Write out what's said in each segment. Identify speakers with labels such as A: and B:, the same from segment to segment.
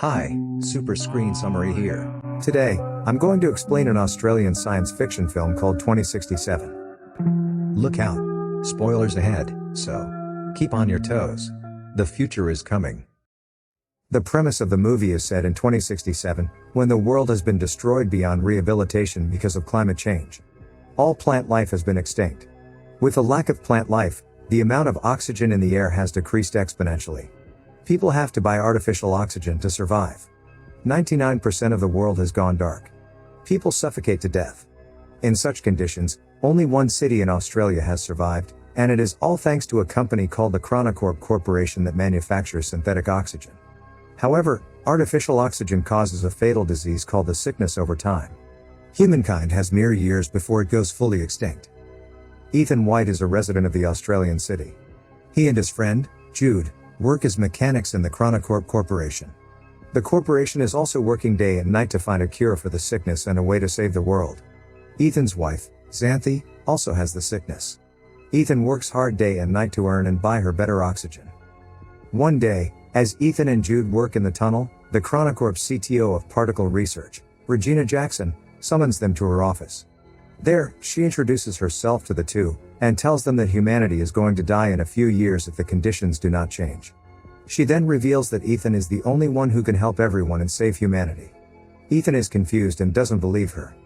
A: Hi, super screen summary here.
B: Today, I'm going to explain an Australian science fiction film called 2067.
A: Look out. Spoilers ahead, so keep on your toes. The future is coming.
B: The premise of the movie is set in 2067, when the world has been destroyed beyond rehabilitation because of climate change. All plant life has been extinct. With a lack of plant life, the amount of oxygen in the air has decreased exponentially. People have to buy artificial oxygen to survive. 99% of the world has gone dark. People suffocate to death. In such conditions, only one city in Australia has survived, and it is all thanks to a company called the Chronocorp Corporation that manufactures synthetic oxygen. However, artificial oxygen causes a fatal disease called the sickness over time. Humankind has mere years before it goes fully extinct. Ethan White is a resident of the Australian city. He and his friend, Jude, work as mechanics in the Chronocorp Corporation. The corporation is also working day and night to find a cure for the sickness and a way to save the world. Ethan's wife, Xanthi, also has the sickness. Ethan works hard day and night to earn and buy her better oxygen. One day, as Ethan and Jude work in the tunnel, the Chronocorp CTO of Particle Research, Regina Jackson, summons them to her office. There, she introduces herself to the two, and tells them that humanity is going to die in a few years if the conditions do not change. She then reveals that Ethan is the only one who can help everyone and save humanity. Ethan is confused and doesn't believe her.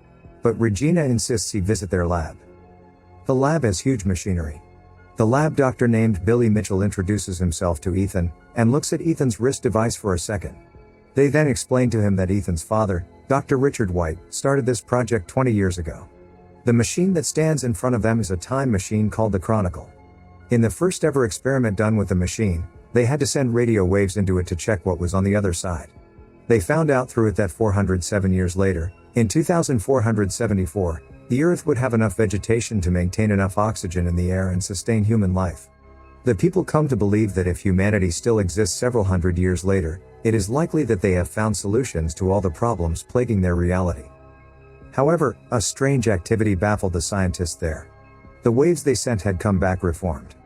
B: But Regina insists he visit their lab. The lab has huge machinery. The lab doctor named Billy Mitchell introduces himself to Ethan, and looks at Ethan's wrist device for a second. They then explain to him that Ethan's father, Dr. Richard White, started this project 20 years ago. The machine that stands in front of them is a time machine called the Chronicle. In the first ever experiment done with the machine, they had to send radio waves into it to check what was on the other side. They found out through it that 407 years later, in 2474, the Earth would have enough vegetation to maintain enough oxygen in the air and sustain human life. The people come to believe that if humanity still exists several hundred years later, it is likely that they have found solutions to all the problems plaguing their reality. However, a strange activity baffled the scientists there. The waves they sent had come back reformed.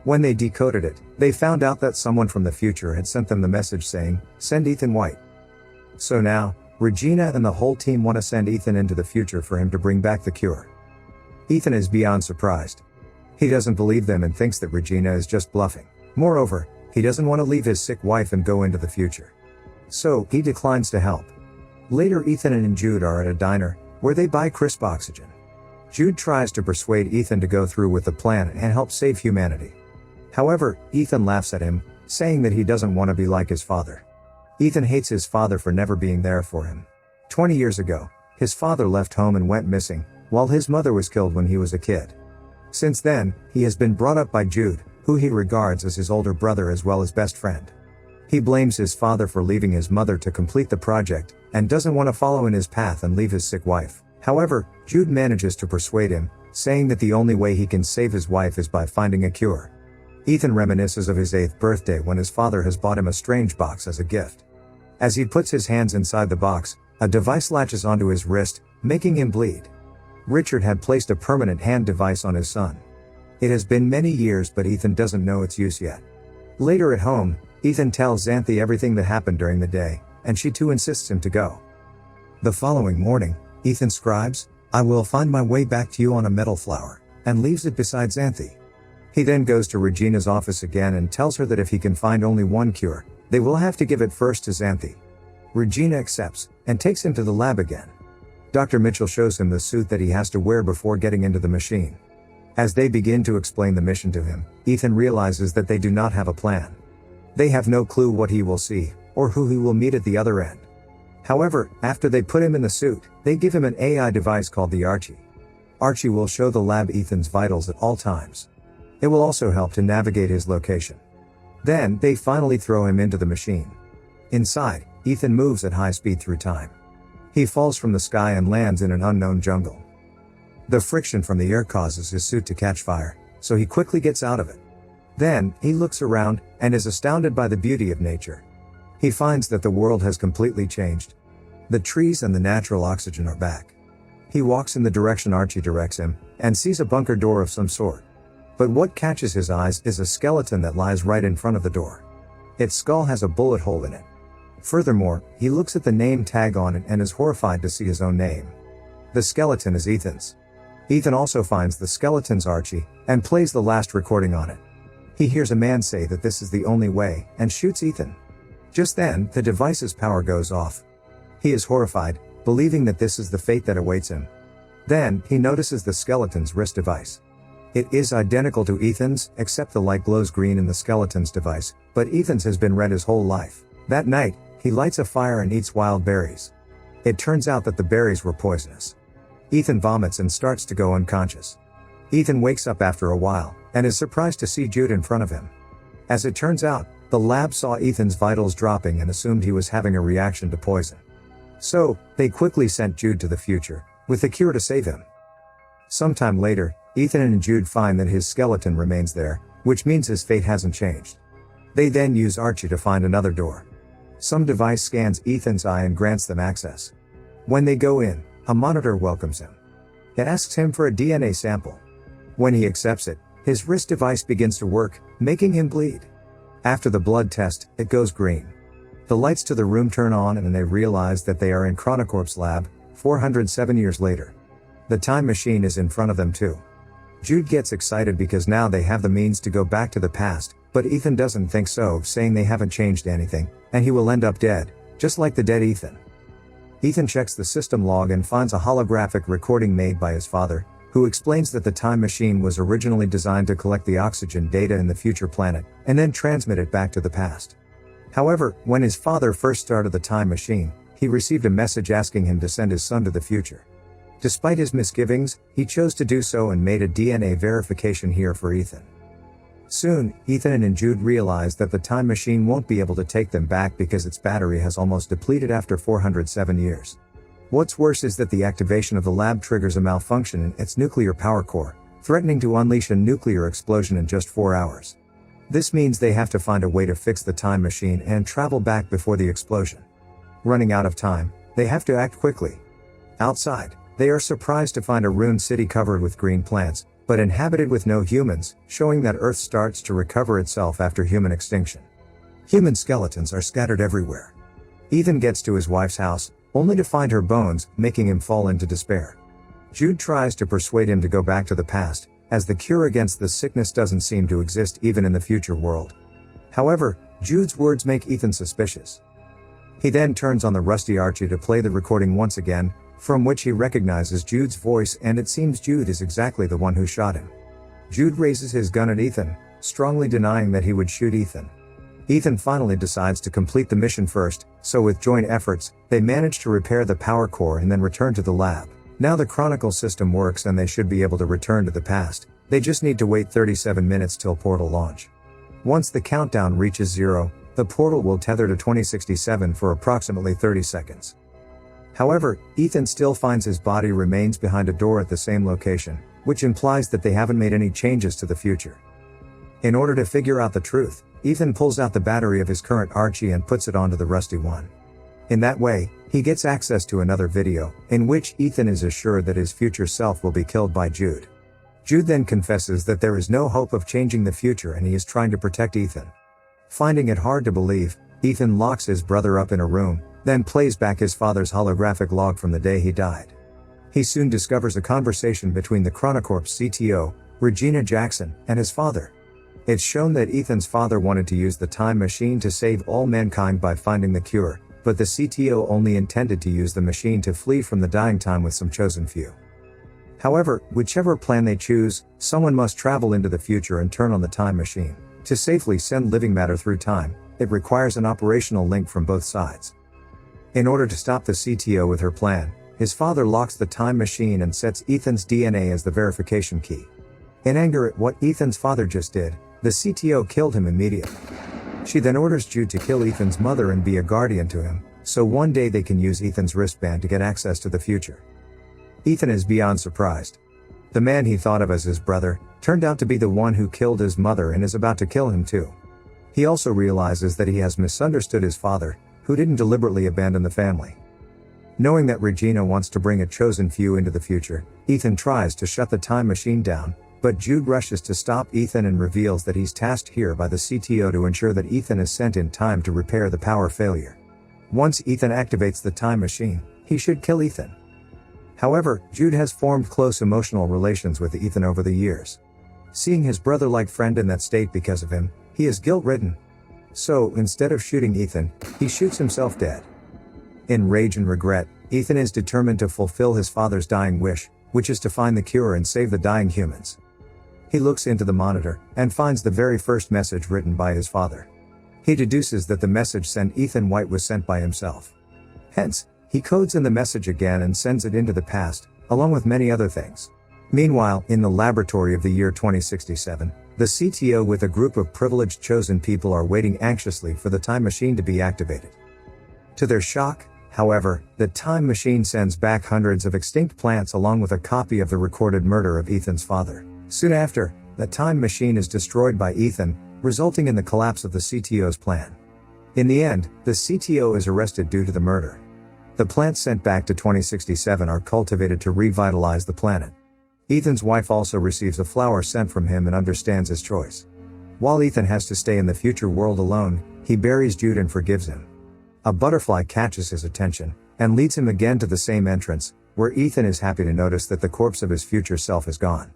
B: When they decoded it, they found out that someone from the future had sent them the message saying, "Send Ethan White." So now, Regina and the whole team want to send Ethan into the future for him to bring back the cure. Ethan is beyond surprised. He doesn't believe them and thinks that Regina is just bluffing. Moreover, he doesn't want to leave his sick wife and go into the future. So, he declines to help. Later, Ethan and Jude are at a diner, where they buy crisp oxygen. Jude tries to persuade Ethan to go through with the plan and help save humanity. However, Ethan laughs at him, saying that he doesn't want to be like his father. Ethan hates his father for never being there for him. 20 years ago, his father left home and went missing, while his mother was killed when he was a kid. Since then, he has been brought up by Jude, who he regards as his older brother as well as best friend. He blames his father for leaving his mother to complete the project, and doesn't want to follow in his path and leave his sick wife. However, Jude manages to persuade him, saying that the only way he can save his wife is by finding a cure. Ethan reminisces of his 8th birthday when his father has bought him a strange box as a gift. As he puts his hands inside the box, a device latches onto his wrist, making him bleed. Richard had placed a permanent hand device on his son. It has been many years, but Ethan doesn't know its use yet. Later at home, Ethan tells Xanthi everything that happened during the day, and she too insists him to go. The following morning, Ethan scribes, "I will find my way back to you on a metal flower," and leaves it beside Xanthi. He then goes to Regina's office again and tells her that if he can find only one cure, they will have to give it first to Xanthi. Regina accepts, and takes him to the lab again. Dr. Mitchell shows him the suit that he has to wear before getting into the machine. As they begin to explain the mission to him, Ethan realizes that they do not have a plan. They have no clue what he will see, or who he will meet at the other end. However, after they put him in the suit, they give him an AI device called the Archie. Archie will show the lab Ethan's vitals at all times. It will also help to navigate his location. Then, they finally throw him into the machine. Inside, Ethan moves at high speed through time. He falls from the sky and lands in an unknown jungle. The friction from the air causes his suit to catch fire, so he quickly gets out of it. Then, he looks around, and is astounded by the beauty of nature. He finds that the world has completely changed. The trees and the natural oxygen are back. He walks in the direction Archie directs him, and sees a bunker door of some sort. But what catches his eyes is a skeleton that lies right in front of the door. Its skull has a bullet hole in it. Furthermore, he looks at the name tag on it and is horrified to see his own name. The skeleton is Ethan's. Ethan also finds the skeleton's Archie, and plays the last recording on it. He hears a man say that this is the only way, and shoots Ethan. Just then, the device's power goes off. He is horrified, believing that this is the fate that awaits him. Then, he notices the skeleton's wrist device. It is identical to Ethan's, except the light glows green in the skeleton's device, but Ethan's has been red his whole life. That night, he lights a fire and eats wild berries. It turns out that the berries were poisonous. Ethan vomits and starts to go unconscious. Ethan wakes up after a while, and is surprised to see Jude in front of him. As it turns out, the lab saw Ethan's vitals dropping and assumed he was having a reaction to poison. So, they quickly sent Jude to the future, with a cure to save him. Sometime later, Ethan and Jude find that his skeleton remains there, which means his fate hasn't changed. They then use Archie to find another door. Some device scans Ethan's eye and grants them access. When they go in, a monitor welcomes him. It asks him for a DNA sample. When he accepts it, his wrist device begins to work, making him bleed. After the blood test, it goes green. The lights to the room turn on and they realize that they are in Chronocorp's lab, 407 years later. The time machine is in front of them too. Jude gets excited because now they have the means to go back to the past, but Ethan doesn't think so, saying they haven't changed anything, and he will end up dead, just like the dead Ethan. Ethan checks the system log and finds a holographic recording made by his father, who explains that the time machine was originally designed to collect the oxygen data in the future planet, and then transmit it back to the past. However, when his father first started the time machine, he received a message asking him to send his son to the future. Despite his misgivings, he chose to do so and made a DNA verification here for Ethan. Soon, Ethan and Jude realize that the time machine won't be able to take them back because its battery has almost depleted after 407 years. What's worse is that the activation of the lab triggers a malfunction in its nuclear power core, threatening to unleash a nuclear explosion in just 4 hours. This means they have to find a way to fix the time machine and travel back before the explosion. Running out of time, they have to act quickly. Outside, they are surprised to find a ruined city covered with green plants, but inhabited with no humans, showing that Earth starts to recover itself after human extinction. Human skeletons are scattered everywhere. Ethan gets to his wife's house, only to find her bones, making him fall into despair. Jude tries to persuade him to go back to the past, as the cure against the sickness doesn't seem to exist even in the future world. However, Jude's words make Ethan suspicious. He then turns on the rusty Archie to play the recording once again, from which he recognizes Jude's voice, and it seems Jude is exactly the one who shot him. Jude raises his gun at Ethan, strongly denying that he would shoot Ethan. Ethan finally decides to complete the mission first, so with joint efforts, they manage to repair the power core and then return to the lab. Now the Chronicle system works and they should be able to return to the past. They just need to wait 37 minutes till portal launch. Once the countdown reaches 0, the portal will tether to 2067 for approximately 30 seconds. However, Ethan still finds his body remains behind a door at the same location, which implies that they haven't made any changes to the future. In order to figure out the truth, Ethan pulls out the battery of his current Archie and puts it onto the rusty one. In that way, he gets access to another video, in which Ethan is assured that his future self will be killed by Jude. Jude then confesses that there is no hope of changing the future and he is trying to protect Ethan. Finding it hard to believe, Ethan locks his brother up in a room, then plays back his father's holographic log from the day he died. He soon discovers a conversation between the Chronocorp's CTO, Regina Jackson, and his father. It's shown that Ethan's father wanted to use the time machine to save all mankind by finding the cure, but the CTO only intended to use the machine to flee from the dying time with some chosen few. However, whichever plan they choose, someone must travel into the future and turn on the time machine. To safely send living matter through time, it requires an operational link from both sides. In order to stop the CTO with her plan, his father locks the time machine and sets Ethan's DNA as the verification key. In anger at what Ethan's father just did, the CTO killed him immediately. She then orders Jude to kill Ethan's mother and be a guardian to him, so one day they can use Ethan's wristband to get access to the future. Ethan is beyond surprised. The man he thought of as his brother, turned out to be the one who killed his mother and is about to kill him too. He also realizes that he has misunderstood his father, who didn't deliberately abandon the family. Knowing that Regina wants to bring a chosen few into the future, Ethan tries to shut the time machine down, but Jude rushes to stop Ethan and reveals that he's tasked here by the CTO to ensure that Ethan is sent in time to repair the power failure. Once Ethan activates the time machine, he should kill Ethan. However, Jude has formed close emotional relations with Ethan over the years. Seeing his brother-like friend in that state because of him, he is guilt-ridden. So, instead of shooting Ethan, he shoots himself dead. In rage and regret, Ethan is determined to fulfill his father's dying wish, which is to find the cure and save the dying humans. He looks into the monitor, and finds the very first message written by his father. He deduces that the message sent Ethan White was sent by himself. Hence, he codes in the message again and sends it into the past, along with many other things. Meanwhile, in the laboratory of the year 2067, the CTO with a group of privileged chosen people are waiting anxiously for the time machine to be activated. To their shock, however, the time machine sends back hundreds of extinct plants along with a copy of the recorded murder of Ethan's father. Soon after, the time machine is destroyed by Ethan, resulting in the collapse of the CTO's plan. In the end, the CTO is arrested due to the murder. The plants sent back to 2067 are cultivated to revitalize the planet. Ethan's wife also receives a flower sent from him and understands his choice. While Ethan has to stay in the future world alone, he buries Jude and forgives him. A butterfly catches his attention, and leads him again to the same entrance, where Ethan is happy to notice that the corpse of his future self is gone.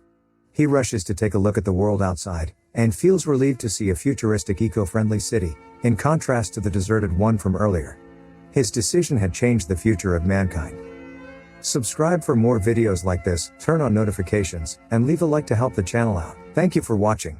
B: He rushes to take a look at the world outside, and feels relieved to see a futuristic eco-friendly city, in contrast to the deserted one from earlier. His decision had changed the future of mankind. Subscribe for more videos like this, turn on notifications, and leave a like to help the channel out. Thank you for watching.